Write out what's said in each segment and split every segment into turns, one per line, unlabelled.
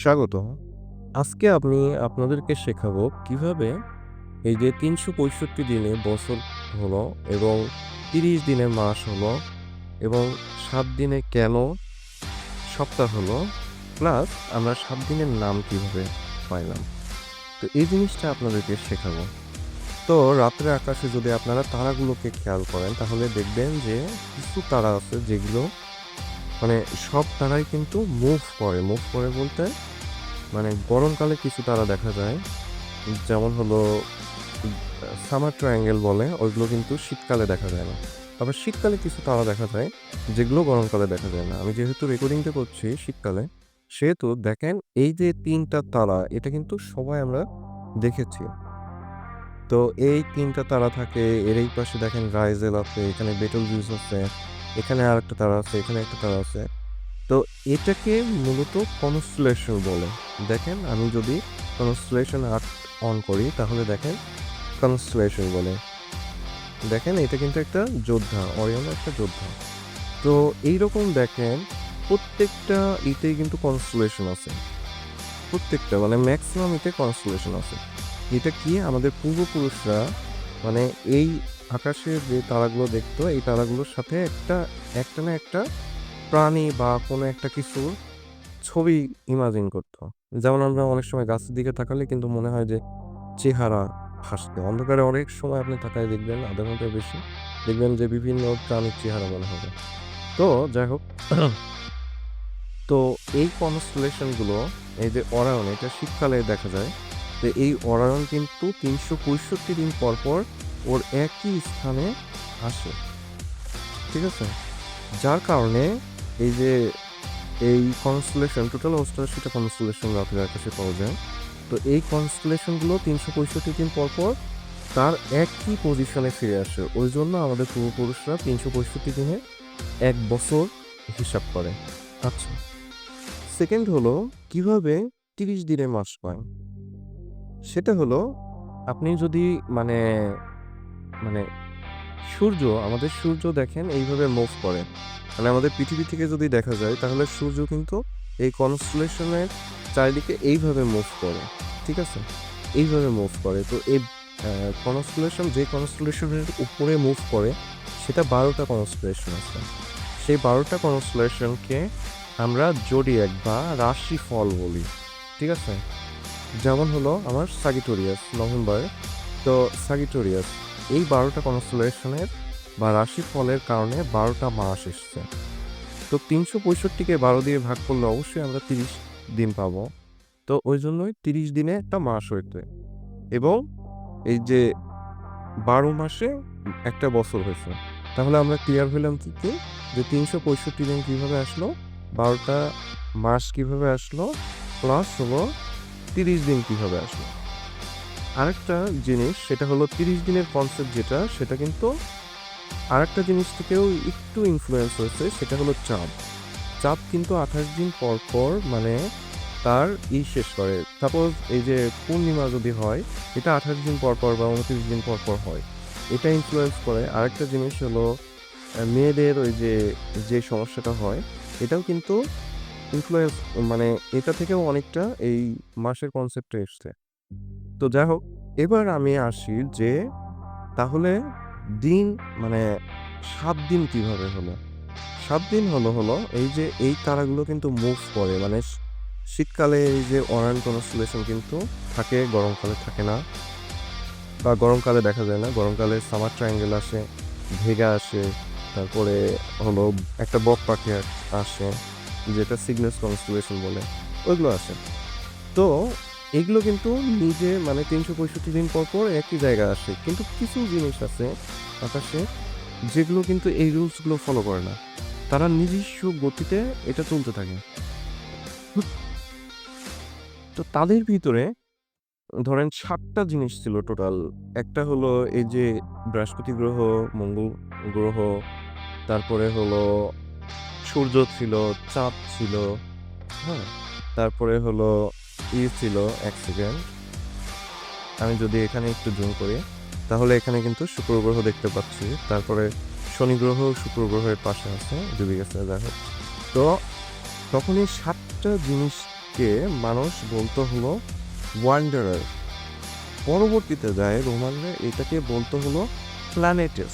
স্বাগত। আজকে আমি আপনাদেরকে শেখাবো কিভাবে এই যে ৩৬৫ দিনে বছর হলো এবং ৩০ দিনে মাস হলো এবং ৭ দিনে কেন সপ্তাহ হলো, প্লাস আমরা ৭ দিনের নাম কিভাবে পাইলাম। তো এই জিনিসটা আপনাদেরকে শেখাবো। তো রাত্রে আকাশে যদি আপনারা তারাগুলোকে খেয়াল করেন তাহলে দেখবেন যে কিছু তারা আছে যেগুলো মানে সব তারাই কিন্তু মুভ করে। মুভ করে বলতে মানে গরমকালে কিছু তারা দেখা যায়, যেমন হলো সামার ট্রায়াঙ্গেল বলে, ওইগুলো কিন্তু শীতকালে দেখা যায় না। আবার শীতকালে কিছু তারা দেখা যায় যেগুলো গরমকালে দেখা যায় না। আমি যেহেতু রেকর্ডিংটা করছি শীতকালে, সেহেতু দেখেন এই যে ৩ টা তারা এটা কিন্তু সবাই আমরা দেখেছি। তো এই ৩ টা তারা থাকে, এর এই পাশে দেখেন রাইজেল আছে, এখানে বেটেলজুস আছে, এখানে আরেকটা তারা আছে, এখানে একটা তারা আছে। তো এটাকে মূলত কনস্টেলেশন বলে। দেখেন আমি যদি কনস্টেলেশন আর্ট অন করি তাহলে দেখেন কনস্টেলেশন বলে। দেখেন এটা কিন্তু একটা যোদ্ধা, অরিয়ন একটা যোদ্ধা। তো এইরকম দেখেন প্রত্যেকটা ইতেই কিন্তু কনস্টেলেশন আছে। প্রত্যেকটা মানে ম্যাক্সিমাম ইতে কনস্টেলেশন আছে। এটা কি আমাদের পূর্বপুরুষরা মানে এই আকাশে যে তারাগুলো দেখতো এই তারাগুলোর সাথে একটা না একটা প্রাণী বা কোনো একটা কিছুর ছবি ইমাজিন করতো। যেমন আমরা অনেক সময় গাছের দিকে তাকালে কিন্তু মনে হয় যে চেহারা ভাসবে। অন্ধকারে অনেক সময় আপনি তাকায় দেখবেন ০.৫ ঘন্টার বেশি, দেখবেন যে বিভিন্ন প্রাণীর চেহারা মনে হবে। তো যাই হোক, তো এই কনস্টেলেশন গুলো এই যে অরায়ন এটা শীতকালে দেখা যায়। তো এই অরায়ন কিন্তু ৩৬৫ দিন পর, পর ওর একই স্থানে আসে। ঠিক আছে? যার কারণে এই যে এই কনস্টেলেশন টোটাল ৮৮টা কনস্টেলেশন রাতের আকাশে পাওয়া যায়। তো এই কনস্টেলেশনগুলো ৩৬৫ দিন পর, পর তার একই পজিশনে ফিরে আসে। ওইজন্য আমাদের পূর্বপুরুষরা ৩৬৫ দিনে ১ বছর হিসাব করে। আচ্ছা, সেকেন্ড হলো কিভাবে ৩০ দিনে মাস পায়? সেটা হলো আপনি যদি মানে মানে আমাদের সূর্য দেখেন এইভাবে মুভ করে। মানে আমাদের পৃথিবী থেকে যদি দেখা যায় তাহলে সূর্য কিন্তু এই কনস্টেলেশনের চারিদিকে এইভাবে মুভ করে। ঠিক আছে? এইভাবে মুভ করে। তো এই কনস্টেলেশন যে কনস্টেলেশনের উপরে মুভ করে সেটা ১২ টা কনস্টেলেশন আছে। সেই ১২ টা কনস্টেলেশনকে আমরা জোডিয়াক বা রাশিফল বলি। ঠিক আছে? যেমন হলো আমার সাগিটোরিয়াস নভেম্বরে। তো সাগিটোরিয়াস এই ১২ টা কনস্টেলেশনের বা রাশিফলের কারণে ১২ টা মাস এসছে। তো ৩৬৫ কে ১২ দিয়ে ভাগ করলে অবশ্যই আমরা ৩০ দিন পাবো। তো ওইজন্যই ৩০ দিনে একটা মাস হইতে এবং এই যে ১২ মাসে একটা বছর হইছে। তাহলে আমরা ক্লিয়ার হইলাম কি? যে ৩৬৫ দিন কিভাবে আসলো, ১২ টা মাস কিভাবে আসলো, প্লাস হলো ৩০ দিন কিভাবে আসলো। আরেকটা জিনিস সেটা হলো ৩০ দিনের কনসেপ্ট যেটা সেটা কিন্তু আরেকটা জিনিস থেকেও একটু ইনফ্লুয়েন্স হয়েছে, সেটা হলো চাঁদ। চাঁদ কিন্তু ২৮ দিন পর, পর মানে তার শেষ করে। সাপোজ এই যে পূর্ণিমা যদি হয়, এটা ২৮ দিন পর, পর বা ২৯ দিন পর, পর হয়। এটা ইনফ্লুয়েন্স করে। আরেকটা জিনিস হলো মেয়েদের ওই যে সমস্যাটা হয়, এটাও কিন্তু ইনফ্লুয়েন্স মানে এটা থেকেও অনেকটা এই মাসের কনসেপ্টে এসছে। তো যাই হোক, এবার আমি আসি যে তাহলে দিন মানে ৭ দিন কিভাবে হলো? ৭ দিন হলো এই যে এই তারাগুলো কিন্তু মুভ করে মানে শীতকালে এই যে অরায়ন কনস্টেলেশন কিন্তু থাকে, গরমকালে থাকে না বা গরমকালে দেখা যায় না। গরমকালে সামার ট্রায়াঙ্গেল আসে, ভেগা আসে, তারপরে হলো একটা বক পাখি আসে যেটা সিগনাস কনস্টেলেশন বলে, ওইগুলো আসে। তো এগুলো কিন্তু নিজে মানে ৩৬৫ দিন পর, পর একই জায়গায় আসে। কিন্তু কিছু জিনিস আছে আকাশে যেগুলো কিন্তু এই রুলস গুলো ফলো করে না। তারা নিজস্ব গতিতে এটা চলতে থাকে। তো তাদের ভিতরে ধরেন ৭ টা জিনিস ছিল টোটাল। একটা হলো এই যে বৃহস্পতি গ্রহ, মঙ্গল গ্রহ, তারপরে হলো সূর্য ছিল, চাঁদ ছিল, হ্যাঁ? তারপরে হলো ছিল ১ সেকেন্ড। আমি যদি এখানে একটু জুম করি, তাহলে এখানে কিন্তু শুক্র গ্রহ দেখতে পাচ্ছি। তারপরে শনি গ্রহ শুক্র গ্রহের পাশে আছে, ডুবে গেছে যাই হোক। তো তখন এই ৭ টা জিনিস প্ল্যানেটকে মানুষ বলতো হলো ওয়ান্ডারার। পরবর্তীতে যায় রোমানরা এটাকে বলতো হলো প্ল্যানেটেস।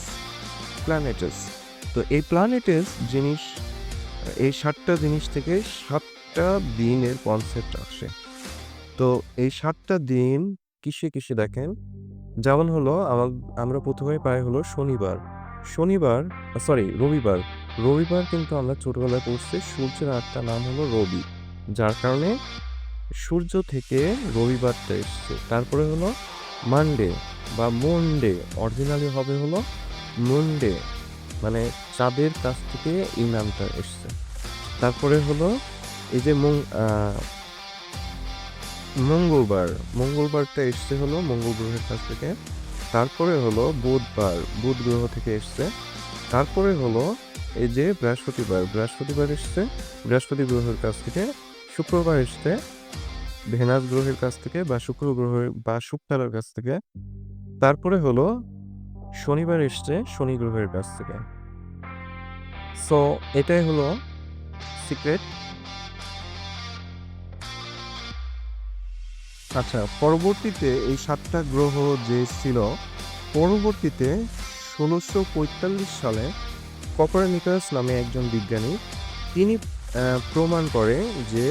প্ল্যানেটেস। তো এই প্ল্যানেটেস জিনিস, এই ৭টা জিনিস থেকে ৭টা দিনের কনসেপ্ট আসে। তো এই ৭টা দিন কিসে, কিসে দেখেন? যেমন হলো আমরা ১ম এ পাই হলো শনিবার। শনিবার রবিবার। রবিবার কিন্তু আমরা ছোটবেলায় পড়ছি সূর্যের আরেকটা নাম হলো রবি। যার কারণে সূর্য থেকে রবিবারটা এসছে। তারপরে হলো মানডে বা মনডে, অরিজিনালি হবে হলো মনডে, মানে চাঁদের কাছ থেকে এই নামটা এসছে। তারপরে হলো এই যে মঙ্গলবার, মঙ্গলবারটা এসছে হলো মঙ্গল গ্রহের কাছ থেকে। তারপরে হলো বুধবার, বুধ গ্রহ থেকে এসছে। তারপরে হলো এই যে বৃহস্পতিবার, বৃহস্পতিবার এসছে বৃহস্পতি গ্রহের কাছ থেকে। শুক্রবার এসছে ভেনাস গ্রহের কাছ থেকে বা শুক্র গ্রহের বা শুক্রাণুর কাছ থেকে। তারপরে হলো শনিবার এসছে শনি গ্রহের কাছ থেকে। সো এটাই হলো সিক্রেট। আচ্ছা, পরবর্তীতে এই ৭টা গ্রহ যে ছিল, পরবর্তীতে ১৬৪৫ সালে কোপারনিকাস নামে একজন বিজ্ঞানী তিনি প্রমাণ করে যে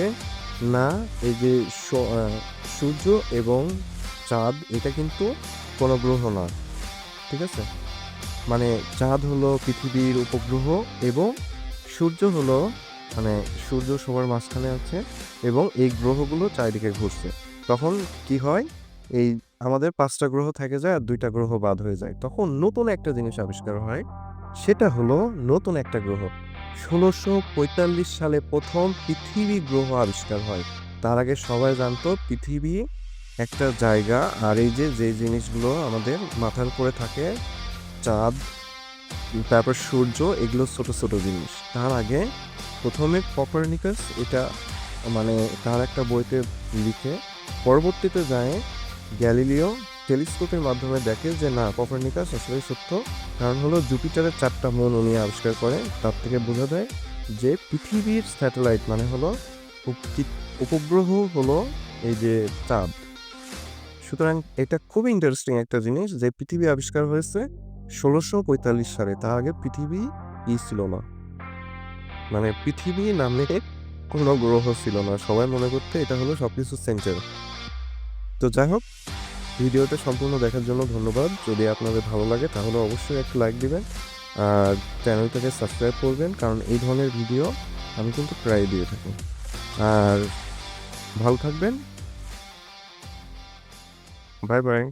না, এই যে সূর্য এবং চাঁদ এটা কিন্তু কোনো গ্রহ না। ঠিক আছে? মানে চাঁদ হলো পৃথিবীর উপগ্রহ এবং সূর্য হলো, মানে সূর্য সবার মাঝখানে আছে এবং এই গ্রহগুলো চারিদিকে ঘুরছে। তখন কি হয়? এই আমাদের ৫টা গ্রহ থেকে যায় আর ২টা গ্রহ বাদ হয়ে যায়। তখন নতুন একটা জিনিস আবিষ্কার হয়। সেটা হলো নতুন একটা গ্রহ। ১৬৪৫ সালে ১ম পৃথিবী গ্রহ আবিষ্কার হয়। তার আগে সবাই জানতো পৃথিবী একটা জায়গা, আর এই যে জিনিসগুলো আমাদের মাথার উপরে থাকে, চাঁদ, তারপর সূর্য, এগুলো ছোট, ছোট জিনিস। তার আগে ১ম এ কোপারনিকাস এটা, মানে তার একটা বইতে লিখে, পরবর্তীতে যায় গ্যালিলিও টেলিস্কোপের মাধ্যমে দেখে যে না, কোপারনিকাস আসলেই সত্য। কারণ হলো জুপিটারের ৪টা মুন উনি আবিষ্কার করেন। তার থেকে বোঝা যায় যে পৃথিবীর স্যাটেলাইট মানে হলো উপগ্রহ হলো এই যে চাঁদ। সুতরাং এটা খুবই ইন্টারেস্টিং একটা জিনিস যে পৃথিবী আবিষ্কার হয়েছে ১৬৪৫ সালে। তার আগে পৃথিবী ছিল না। মানে পৃথিবী নামে কোনো গ্রহ ছিল না। সবাই মনে করতো এটা হলো সবকিছুর সেন্টার। তো যাই হোক, ভিডিওটা সম্পূর্ণ দেখার জন্য ধন্যবাদ। যদি আপনাদের ভালো লাগে তাহলে অবশ্যই একটা লাইক দিবেন। আর চ্যানেলটাকে সাবস্ক্রাইব করবেন, কারণ এই ধরনের ভিডিও আমি কিন্তু প্রায় দিয়ে থাকি। আর ভালো থাকবেন। Bye, by.